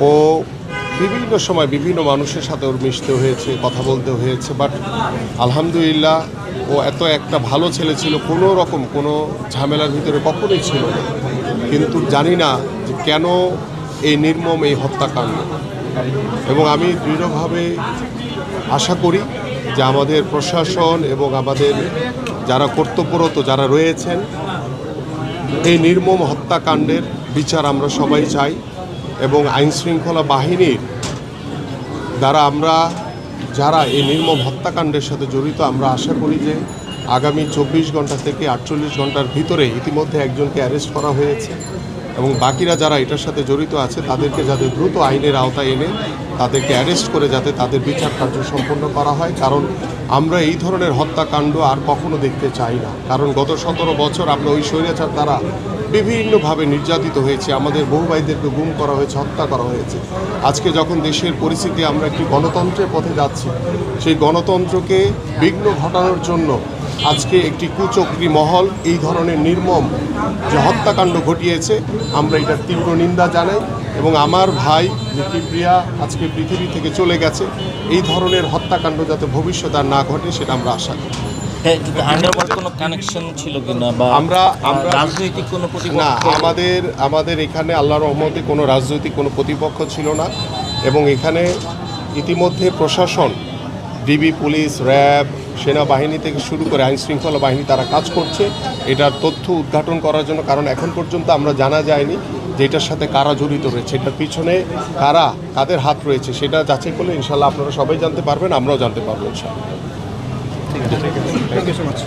ও বিভিন্ন সময় বিভিন্ন মানুষের সাথে ওর মিশতে হয়েছে, কথা বলতে হয়েছে, বাট আলহামদুলিল্লাহ ও এত একটা ভালো ছেলে ছিল, কোনো রকম কোনো ঝামেলার ভিতরে কখনোই ছিল না। কিন্তু জানি না যে কেন এই নির্মম এই হত্যাকাণ্ড, এবং আমি দৃঢ়ভাবে আশা করি যে আমাদের প্রশাসন এবং আমাদের যারা কর্তব্যরত যারা রয়েছেন, এই নির্মম হত্যাকাণ্ডের বিচার আমরা সবাই চাই। এবং আইনশৃঙ্খলা বাহিনীর দ্বারা যারা এই নির্মম হত্যাকাণ্ডের সাথে জড়িত, আমরা আশা করি যে আগামী 24 ঘন্টা থেকে 48 ঘন্টার ভিতরে ইতিমধ্যে একজনকে অ্যারেস্ট করা হয়েছে, এবং বাকিরা যারা এটার সাথে জড়িত আছে তাদেরকে যাতে দ্রুত আইনের আওতায় এনে তাদেরকে অ্যারেস্ট করে যাতে তাদের বিচার কার্য সম্পন্ন করা হয়। কারণ আমরা এই ধরনের হত্যাকাণ্ড আর কখনো দেখতে চাই না। কারণ গত 17 বছর আমরা ওই স্বৈরাচার দ্বারা বিভিন্নভাবে নির্যাতিত হয়েছে, আমাদের বহু ভাইদেরকে গুম করা হয়েছে, হত্যা করা হয়েছে। আজকে যখন দেশের পরিস্থিতি আমরা একটি গণতন্ত্রের পথে যাচ্ছি, সেই গণতন্ত্রকে বিঘ্ন ঘটানোর জন্য আজকে একটি কুচক্রী মহল এই ধরনের নির্মম যে হত্যাকাণ্ড ঘটিয়েছে, আমরা এটার তীব্র নিন্দা জানাই। এবং আমার ভাই নীতিপ্রিয়া আজকে পৃথিবী থেকে চলে গেছে, এই ধরনের হত্যাকাণ্ড যাতে ভবিষ্যতে আর না ঘটে সেটা আমরা আশা করি। কোনো কানেকশন ছিল কিনা বা আমরা রাজনৈতিক কোনো না, আমাদের এখানে আল্লাহর রহমতে কোনো রাজনৈতিক কোনো প্রতিপক্ষ ছিল না। এবং এখানে ইতিমধ্যে প্রশাসন, ডিবি, পুলিশ, র্যাব, সেনাবাহিনী থেকে শুরু করে আইনশৃঙ্খলা বাহিনী তারা কাজ করছে এটার তথ্য উদ্ঘাটন করার জন্য। কারণ এখন পর্যন্ত আমরা জানা যায়নি যে এটার সাথে কারা জড়িত রয়েছে, এটার পিছনে কাদের হাত রয়েছে, সেটা যাচাই করলে ইনশাল্লাহ আপনারা সবাই জানতে পারবেন, আমরাও জানতে পারবো ইনশাল্লাহ। ঠিক আছে, থ্যাংক ইউ সো মাচ।